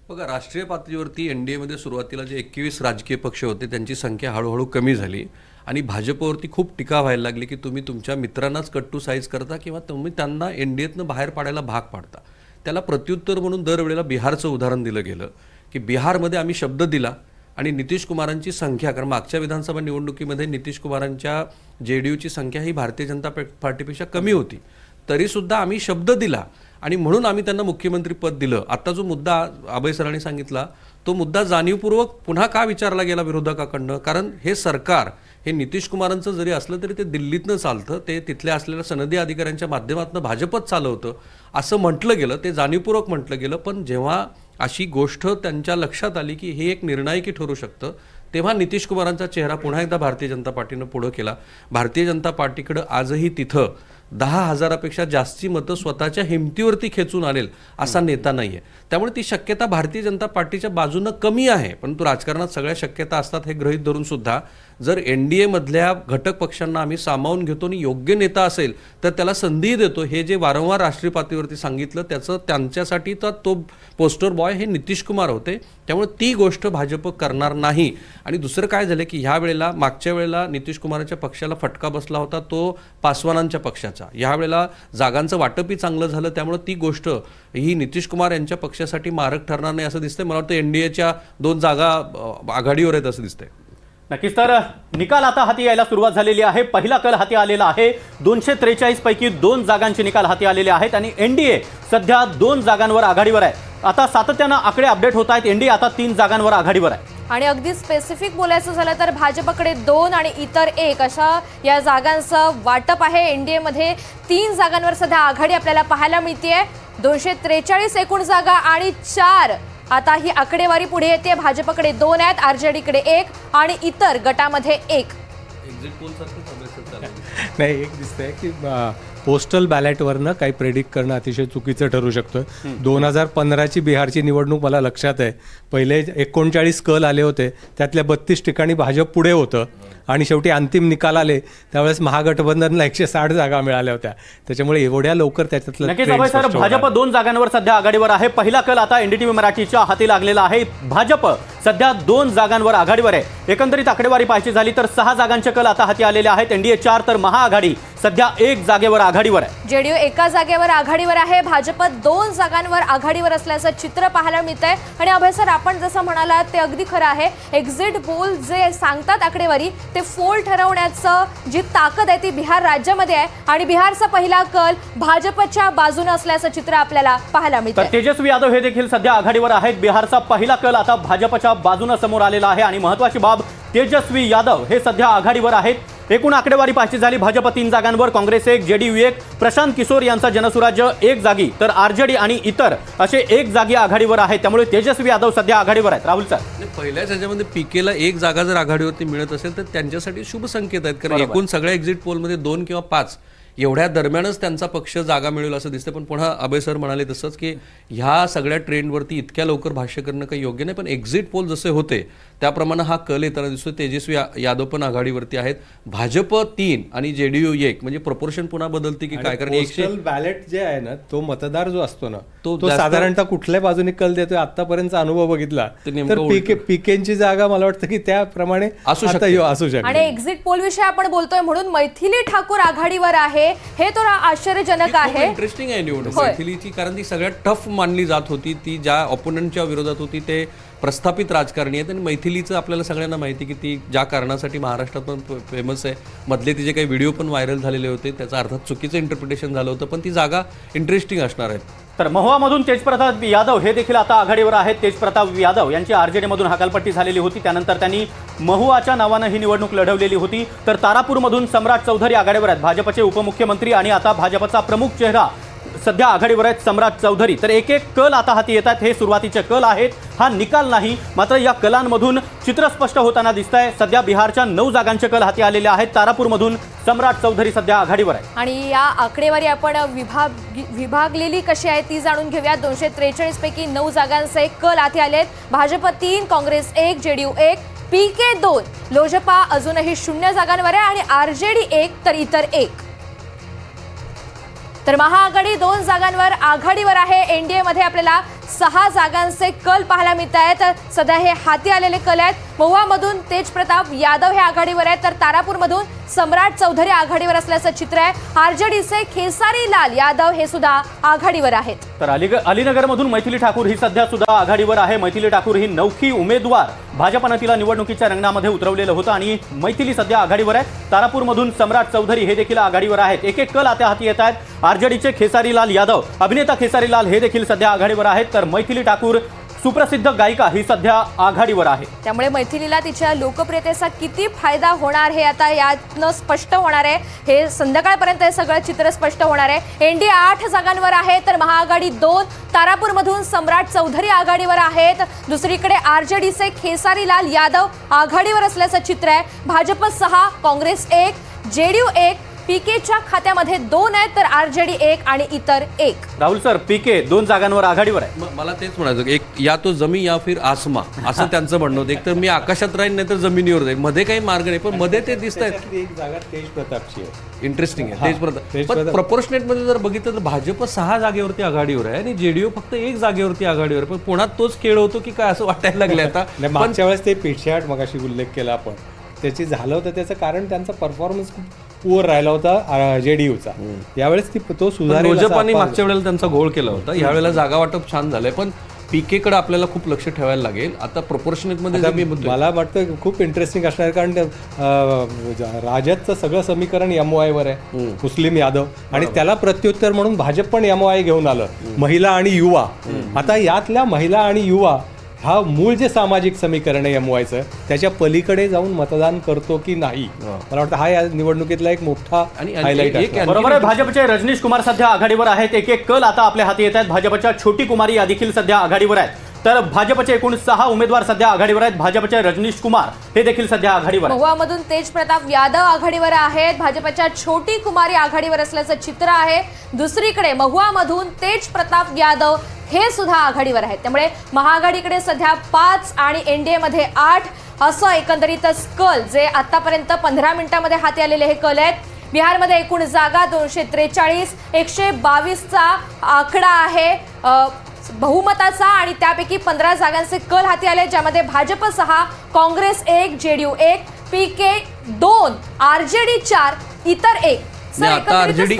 Speaker 1: बघा, राष्ट्रीय पातळीवरती एनडीएमध्ये सुरुवातीला जे 21 राजकीय पक्ष होते त्यांची संख्या हळूहळू कमी झाली आणि भाजपवरती खूप टीका व्हायला लागली की तुम्ही तुमच्या मित्रांनाच कट्टू साईज करता किंवा तुम्ही त्यांना एनडीएतनं बाहेर पाडायला भाग पाडता. त्याला प्रत्युत्तर म्हणून दरवेळेला बिहारचं उदाहरण दिलं गेलं की बिहारमध्ये आम्ही शब्द दिला आणि नितीश कुमारांची संख्या, कारण मागच्या विधानसभा निवडणुकीमध्ये नितीश कुमारांच्या JDUची संख्या ही भारतीय जनता पार्टीपेक्षा कमी होती, तरीसुद्धा आम्ही शब्द दिला आणि म्हणून आम्ही त्यांना मुख्यमंत्री पद दिलं. आता जो मुद्दा अभय सरांनी सांगितला तो मुद्दा जाणीवपूर्वक पुन्हा का विचारला गेला विरोधकाकडनं, कारण हे सरकार हे नितीश कुमारांचं जरी असलं तरी ते दिल्लीतनं चालतं, ते तिथल्या असलेल्या सनदी अधिकाऱ्यांच्या माध्यमातून भाजपच चालवतं असं म्हटलं गेलं, ते जाणीवपूर्वक म्हटलं गेलं. पण जेव्हा अशी गोष्ट त्यांच्या लक्षात आली की हे एक निर्णायकी ठरू शकतं, तेव्हा नितीश कुमारांचा चेहरा पुन्हा एकदा भारतीय जनता पार्टीनं पुढं केला. भारतीय जनता पार्टीकडं आजही तिथं 10,000पेक्षा जास्ती मतं स्वतःच्या हिमतीवरती खेचून आणेल असा नेता नाही आहे. त्यामुळे ती शक्यता भारतीय जनता पार्टीच्या बाजूनं कमी आहे, परंतु राजकारणात सगळ्या शक्यता असतात हे गृहीत धरून सुद्धा जर NDA मधल्या घटक पक्षांना आम्ही सामावून घेतो आणि योग्य नेता असेल तर त्याला संधी देतो, हे जे वारंवार राष्ट्रीय पातळीवरती सांगितलं त्याचं त्यांच्यासाठी तर तो पोस्टर बॉय हे नितीश कुमार होते. त्यामुळे ती गोष्ट भाजप करणार नाही. आणि दुसरं काय झालं की ह्या वेळेला मागच्या वेळेला नितीश कुमारांच्या पक्षाला फटका बसला होता तो पासवानांच्या पक्षाचा, ह्या वेळेला जागांचं वाटपही चांगलं झालं, त्यामुळे ती गोष्ट ही नितीश कुमार यांच्या पक्षासाठी मारक ठरणार नाही असं दिसतंय. मला वाटतं NDAच्या 2 जागा आघाडीवर आहेत असं दिसतंय.
Speaker 2: नक्कीच. तर निकाल आता हाती यायला सुरुवात झालेली आहे. पहिला कल हाती आलेला आहे. 243 पैकी 2 जागांचे निकाल हाती आलेले आहेत आणि NDA सध्या 2 जागांवर आघाडीवर आहे. आता सातत्यानं आकडे अपडेट होत आहेत. NDA आता 3 जागांवर आघाडीवर आहे.
Speaker 4: आणि अगदी स्पेसिफिक बोलायचं झालं तर भाजपकडे 2 आणि इतर 1 अशा या जागांचं वाटप आहे. NDA मध्ये 3 जागांवर सध्या आघाडी आपल्याला पाहायला मिळतेय. 243 एकूण जागा आणि 4 आता ही आकडेवारी पुढे येते. भाजपकडे 2 आहेत, RJDकडे 1 आणि इतर गटामध्ये 1.
Speaker 3: नाही, एक दिसतंय की पोस्टल बॅलेटवरनं काही प्रेडिक्ट करणं अतिशय चुकीचं ठरू शकतं. 2015ची बिहारची निवडणूक मला लक्षात आहे. पहिले 39 कल आले होते, त्यातल्या 32 ठिकाणी भाजप पुढे होतं आणि शेवटी अंतिम निकाल आले त्यावेळेस महागठबंधनला 160 जागा मिळाल्या होत्या. त्याच्यामुळे एवढ्या लवकर त्याच्यातलं
Speaker 2: नक्कीच अभय सर, भाजप 2 जागांवर सध्या आघाडीवर आहे. पहिला कल आता NDTV मराठीच्या हाती लागलेला आहे. भाजप सध्या 2 जागांवर आघाडीवर आहे. एकंदरीत आकडेवारी पाहायची झाली तर 6 जागांचे कल आता हाती आलेले आहेत. NDA 4 तर महाआघाडी सध्या 1 जागेवर आघाडीवर आहे.
Speaker 4: JDU 1 जागेवर आघाडीवर आहे. भाजप 2 जागांवर आघाडीवर असल्याचं चित्र पाहायला मिळतंय. आणि अभय सर, आपण जसं म्हणालात ते अगदी खरं आहे. एक्झिट पोल जे सांगतात आकडेवारी ते फोल ठरवण्याचं जी ताकद आहे ती बिहार राज्यामध्ये आहे आणि बिहारचा पहिला कल भाजपच्या बाजूने असल्याचं चित्र आपल्याला पाहायला मिळतं.
Speaker 2: तेजस्वी यादव हे देखील सध्या आघाडीवर आहेत. बिहारचा पहिला कल आता भाजपच्या बाजूने समोर आलेला आहे आणि महत्त्वाची बाब, तेजस्वी यादव हे सध्या आघाडीवर आहेत. एकूण आकडेवारी पाहायची झाली, भाजप 3 जागांवर, काँग्रेस 1, जेडीयू 1, प्रशांत किशोर यांचा जनसुराज्य 1 जागी, तर आरजेडी आणि इतर असे 1 जागी आघाडीवर आहेत. त्यामुळे तेजस्वी यादव सध्या आघाडीवर आहेत. राहुल सर,
Speaker 1: पहिल्याच ह्याच्यामध्ये पीकेला 1 जागा जर आघाडीवरती मिळत असेल तर त्यांच्यासाठी शुभ संकेत आहेत, कारण एकूण सगळ्या एक्झिट पोलमध्ये 2 किंवा 5 एवढ्या दरम्यानच त्यांचा पक्ष जागा मिळेल असं दिसतं. पण पुन्हा अभय सर म्हणाले तसंच की ह्या सगळ्या ट्रेंडवरती इतक्या लवकर भाष्य करणं काही योग्य नाही, पण एक्झिट पोल जसे होते त्याप्रमाणे हा कल येताना दिसतो. तेजस्वी यादव पण आघाडीवरती आहेत, भाजप 3 आणि जेडीयू 1, म्हणजे प्रपोर्शन पुन्हा बदलते की काय, कारण
Speaker 3: पोस्टल बॅलेट जे आहे ना, तो मतदार जो असतो ना, तो साधारणतः कुठल्या बाजूने कल देतोय आतापर्यंतचा अनुभव बघितला तर पीकेंची जागा मला वाटतं की त्याप्रमाणे असू शकते.
Speaker 4: आणि एक्झिट पोल विषयी आपण बोलतोय म्हणून मैथिली ठाकूर आघाडीवर आहे, हे तर आश्चर्यजनक आहे.
Speaker 1: इंटरेस्टिंग आहे निवडणूक मैथिलीची, कारण ती सगळ्यात टफ मानली जात होती, ती ज्या ऑपोनंटच्या विरोधात होती ते प्रस्थापित राजकारणी आहेत. आणि मैथिलीचं आपल्याला सगळ्यांना माहिती की ती ज्या कारणासाठी महाराष्ट्रात पण फेमस आहे, मधले तिचे काही व्हिडिओ पण व्हायरल झालेले होते, त्याचं अर्थात चुकीचं इंटरप्रिटेशन झालं होतं, पण ती जागा इंटरेस्टिंग असणार आहे.
Speaker 2: तर महुवामधून तेजप्रताप यादव हे देखील आता आघाडीवर आहेत. तेजप्रताप यादव यांची आरजेडीमधून हकालपट्टी झालेली होती, त्यानंतर त्यांनी महुवाच्या नावानं ही निवडणूक लढवलेली होती. तर तारापूरमधून सम्राट चौधरी आघाडीवर आहेत, भाजपचे उपमुख्यमंत्री आणि आता भाजपचा प्रमुख चेहरा सध्या आघाडीवर आहेत सम्राट चौधरी. तर एक एक कल आता हाती येतात, हे सुरुवातीचे कल आहेत, हा निकाल नाही. मात्र या कलांमधून चित्र स्पष्ट होताना दिसत आहे. सध्या बिहारच्या 9 जागांचे कल हाती आलेले आहेत. तारापूरमधून सम्राट चौधरी सध्या आघाडीवर आहे.
Speaker 4: आणि या आकडेवारी आपण विभागलेली कशी आहे ती जाणून घेऊया. 243 पैकी 9 जागांचे कल हाती आलेत. भाजप 3, काँग्रेस 1, जेडीयू 1, पीके 2, लोजपा अजूनही 0 जागांवर आहे आणि आरजेडी 1 तर इतर 1. तर महाआघाडी 2 जागांवर आघाडीवर आहे. एनडीए मध्ये आपल्याला 6 जागांचे कल पाहायला मिळत आहेत. सध्या हे हाती आलेले कल आहेत. महुवामधून तेजप्रताप यादव हे आघाडीवर आहेत, तर तारापूरमधून सम्राट चौधरी आघाडीवर असल्याचं चित्र आहे. आरजेडीचे खेसारी लाल यादव हे सुद्धा आघाडीवर आहेत.
Speaker 2: तर अलीनगरमधून मैथिली ठाकूर ही सध्या सुद्धा आघाडीवर आहे. मैथिली ठाकूर ही नौखी उमेदवार, भाजपनं तिला निवडणुकीच्या रंगणामध्ये उतरवलेलं होतं आणि मैथिली सध्या आघाडीवर आहे. तारापूरमधून सम्राट चौधरी हे देखील आघाडीवर आहेत. एक एक कल आता हाती येत आहेत. आरजेडीचे खेसारी लाल यादव, अभिनेता खेसारी लाल हे देखील सध्या आघाडीवर आहेत. तर मैथिली ठाकूर सुप्रसिद्ध गायिका ही सध्या आघाडीवर आहे.
Speaker 4: त्यामुळे मैथिलीला तिच्या लोकप्रियतेचा किती फायदा होणार हे आता यातनं स्पष्ट होणार आहे. हे संध्याकाळपर्यंत हे सगळं चित्र स्पष्ट होणार आहे. एनडीए 8 जागांवर आहे, तर महाआघाडी 2. तारापूरमधून सम्राट चौधरी आघाडीवर आहेत. दुसरीकडे आरजेडीचे खेसारी लाल यादव आघाडीवर असल्याचं चित्र आहे. भाजप 6, काँग्रेस 1, जेडीयू 1, पीकेच्या खात्यामध्ये 2 आहेत, तर आरजेडी 1 आणि इतर 1.
Speaker 2: राहुल सर, पीके 2 जागांवर आघाडीवर आहे.
Speaker 1: मला तेच म्हणायचं, एक या तो जमी या फिर आसमा असं त्यांचं म्हणणं होतं. एक तर मी आकाशात राहीन, नाही तर जमिनीवर जाईल, मध्ये काही मार्ग नाही. पण मध्ये ते दिसत आहेत.
Speaker 3: एक जागा तेजप्रतापची आहे.
Speaker 1: इंटरेस्टिंग आहे तेजप्रताप. पण प्रपोर्शनेट मध्ये जर बघितलं तर भाजप 6 जागेवरती आघाडीवर आहे आणि जेडीयू फक्त 1 जागेवरती आघाडीवर. पण पुन्हा तोच खेळ होतो की काय असं वाटायला लागलं आता.
Speaker 3: मागच्या वेळेस ते पेठशाट मगाशी उल्लेख केला आपण, त्याची झालं होतं, त्याचं कारण त्यांचा परफॉर्मन्स खूप पुअर राहिला होता जेडीयूचा. यावेळेस तो सुधारेल.
Speaker 1: लोजपाने मागच्या वेळेला त्यांचा घोळ केला होता, यावेळेला जागा वाटप छान झालंय. पण पीकेकडे आपल्याला खूप लक्ष ठेवायला लागेल. आता प्रोपोर्शनेट मध्ये
Speaker 3: मला वाटतं खूप इंटरेस्टिंग असणार, कारण राजदचं सगळं समीकरण एमओआयवर आहे, मुस्लिम यादव, आणि त्याला प्रत्युत्तर म्हणून भाजप पण एमओआय घेऊन आलं, महिला आणि युवा. आता यातल्या महिला आणि युवा हा मूळ जे सामाजिक समीकरण आहे एमओआयचं, त्याच्या पलीकडे जाऊन मतदान करतो की नाही, मला वाटतं हा या निवडणुकीतला एक मोठा हायलाइट आहे.
Speaker 2: बरोबर आहे. भाजपचे रजनीश कुमार सध्या आघाडीवर आहेत. एक एक कल आता आपल्या हाती येत आहेत. भाजपच्या छोटी कुमारी या देखील सध्या आघाडीवर आहेत. तर भाजपचे एकूण 6 उमेदवार सध्या आघाडीवर आहेत. भाजपचे रजनीश कुमार हे देखील सध्या आघाडीवर आहेत.
Speaker 4: महुवामधून तेजप्रताप यादव आघाडीवर आहेत. भाजपच्या छोटी कुमारी आघाडीवर असल्याचं चित्र आहे. दुसरीकडे महुवामधून तेजप्रताप यादव हे सुद्धा आघाडीवर आहेत. त्यामुळे महाआघाडीकडे सध्या 5 आणि एनडीए मध्ये 8 असं एकंदरीतच कल, जे आतापर्यंत 15 मिनिटांमध्ये हाती आलेले हे कल आहेत. बिहारमध्ये एकूण जागा 243, 122चा आकडा आहे बहुमताचा, आणि त्यापैकी 15 जागांचे कल हाती आले, ज्यामध्ये भाजप 6, काँग्रेस 1, जेडीयू 1, पीके 2, आरजेडी 4, इतर 1.
Speaker 1: आता आरजेडी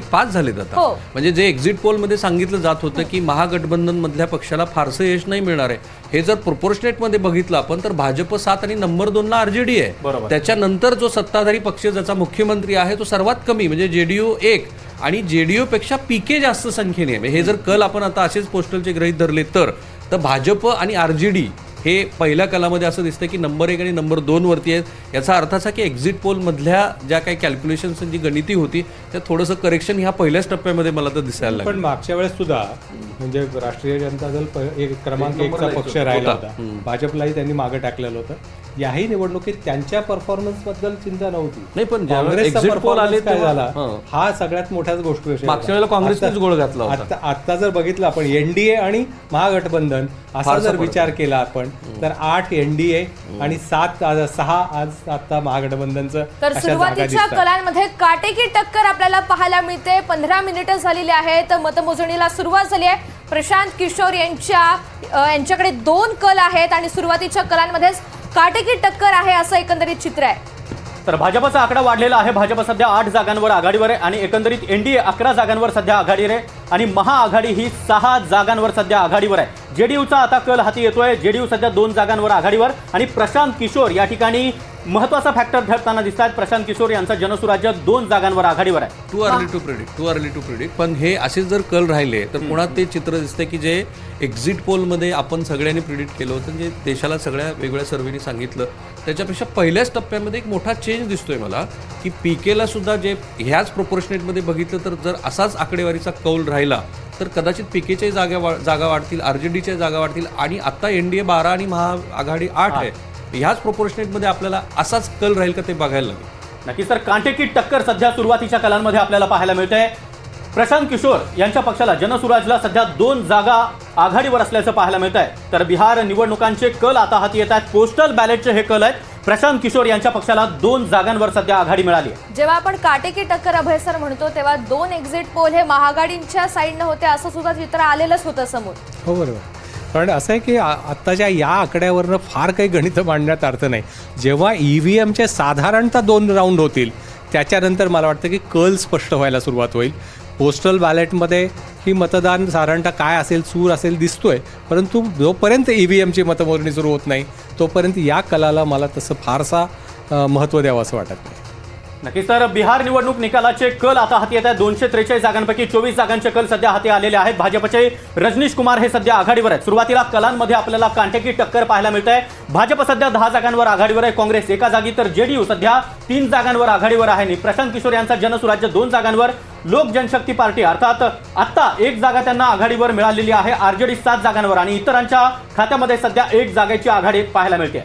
Speaker 1: 5 झालेत आता. म्हणजे जे एक्झिट पोल मध्ये सांगितलं जात होतं की महागठबंधन मधल्या पक्षाला फारसं यश नाही मिळणार आहे, हे जर प्रोपोर्शनेट मध्ये बघितलं आपण तर भाजप 7 आणि नंबर 2 ला आरजेडी आहे. त्याच्यानंतर जो सत्ताधारी पक्ष ज्याचा मुख्यमंत्री आहे तो सर्वात कमी, म्हणजे जेडीयू 1 आणि जेडीयू पेक्षा पीके जास्त संख्येने आहे. हे जर कल आपण आता असेच पोस्टलचे गृहीत धरले तर भाजप आणि आरजेडी हे पहिल्या कलामध्ये असं दिसतं की नंबर 1 आणि नंबर 2 वरती आहेत. याचा अर्थ असा की एक्झिट पोलमधल्या ज्या काही कॅल्क्युलेशन्स जी गणिती होती त्या थोडंसं करेक्शन ह्या पहिल्याच टप्प्यामध्ये मला तर दिसायला लागलं.
Speaker 3: पण मागच्या वेळेस सुद्धा म्हणजे राष्ट्रीय जनता दल क्रमांक 1चा पक्ष राहिला होता. भाजपलाही त्यांनी मागे टाकलेलं होतं. याही निवडणुकीत त्यांच्या परफॉर्मन्स बद्दल चिंता नव्हती.
Speaker 1: नाही, पण
Speaker 3: काँग्रेसचा
Speaker 1: एक्झिट पोल आले
Speaker 3: performance काय
Speaker 1: तेव्हा
Speaker 3: झाला हा सगळ्यात मोठ्याच गोष्ट विषय
Speaker 1: मागच्या वेळेला काँग्रेसनेच गोळ घातला होता.
Speaker 3: आता जर बघितलं आपण एनडीए आणि महागठबंधन असा जर विचार केला आपण तर 8 एनडीए आणि 6 आज आता महागठबंधनचं
Speaker 4: तर सुरुवातीच्या कलांमध्ये काटेकी टक्कर आपल्याला पाहायला मिळते. 15 मिनिटं झालेली आहेत, मतमोजणीला सुरुवात झाली आहे. प्रशांत किशोर यांच्याकडे 2 कल आहेत आणि सुरुवातीच्या कलांमध्येच काटेकी टक्कर आहे असं एकंदरीत चित्र आहे.
Speaker 2: तर भाजपचा आकडा वाढलेला आहे. भाजप सध्या 8 जागांवर आघाडीवर आहे आणि एकंदरीत एनडीए 11 जागांवर सध्या आघाडीवर आहे आणि महाआघाडी ही 6 जागांवर सध्या आघाडीवर आहे. जेडीयूचा आता कल हाती येतोय. जेडीयू सध्या 2 जागांवर आघाडीवर आणि प्रशांत किशोर या ठिकाणी महत्वाचा फॅक्टर ठरताना दिसतात. प्रशांत किशोर यांचा जनसुराज्य 2 जागांवर आघाडीवर आहे.
Speaker 1: Too early to predict. पण हे असेच जर कल राहिले तर पुन्हा ते चित्र दिसते की जे एक्झिट पोलमध्ये आपण सगळ्यांनी प्रिडिक्ट केलं होतं, जे देशाला सगळ्या वेगवेगळ्या सर्व्हेनी सांगितलं, त्याच्यापेक्षा पहिल्याच टप्प्यामध्ये एक मोठा चेंज दिसतोय मला की पीकेला सुद्धा जे ह्याच प्रोपोर्शनेटमध्ये बघितलं तर जर असाच आकडेवारीचा कौल राहिला तर कदाचित पीकेच्या जागा वाढतील, आरजेडीच्या जागा वाढतील आणि आता एनडीए 12 आणि महाआघाडी 8 आहे. ह्याच प्रोपोर्शनेटमध्ये आपल्याला असाच कल राहील का ते बघायला लागेल.
Speaker 2: नक्कीच. तर कांटेकी टक्कर सध्या सुरुवातीच्या कलांमध्ये आपल्याला पाहायला मिळते. प्रशांत किशोर यांच्या पक्षाला जनसुराजला सध्या 2 जागा आघाडीवर असल्याचं पाहायला मिळत आहे. तर बिहार निवडणुकांचे कल आता हाती येत आहेत. पोस्टल बॅलेटचे हे कल आहेत. प्रशांत किशोर यांच्या पक्षाला 2 जागांवर सध्या आघाडी मिळाली आहे.
Speaker 4: जेव्हा आपण काटेकी टक्कर अभय सर म्हणतो तेव्हा 2 एक्झिट पोल हे महाआघाडींच्या साईडनं होते असं सुद्धा चित्र आलेलंच होतं समोर.
Speaker 3: हो बरोबर. कारण असं आहे की आत्ताच्या या आकड्यावरनं फार काही गणितं मांडण्यात अर्थ नाही. जेव्हा EVMचे साधारणतः 2 राऊंड होतील त्याच्यानंतर मला वाटतं की कल स्पष्ट व्हायला सुरुवात होईल. पोस्टल बॅलेटमध्ये ही मतदान साधारणतः काय असेल, सूर असेल दिसतोय, परंतु जोपर्यंत EVMची मतमोजणी सुरू होत नाही तोपर्यंत या कलाला मला तसं फारसा महत्त्व द्यावं असं वाटत नाही.
Speaker 2: नक्कीच. तर बिहार निवडणूक निकालाचे कल आता हाती येत आहेत. 243 जागांपैकी 24 जागांचे कल सध्या हाती आलेले आहेत. भाजपचे रजनीश कुमार हे सध्या आघाडीवर आहेत. सुरुवातीला कलांमध्ये आपल्याला कांटेकी टक्कर पाहायला मिळत आहे. भाजप सध्या 10 जागांवर आघाडीवर आहे, काँग्रेस 1 जागी, तर जेडीयू सध्या 3 जागांवर आघाडीवर आहे. प्रशांत किशोर यांचा जनसुराज्य 2 जागांवर, लोक जनशक्ती पार्टी अर्थात आता 1 जागा त्यांना आघाडीवर मिळालेली आहे. आरजेडी 7 जागांवर आणि इतरांच्या खात्यामध्ये सध्या 1 जागेची आघाडी पाहायला मिळते.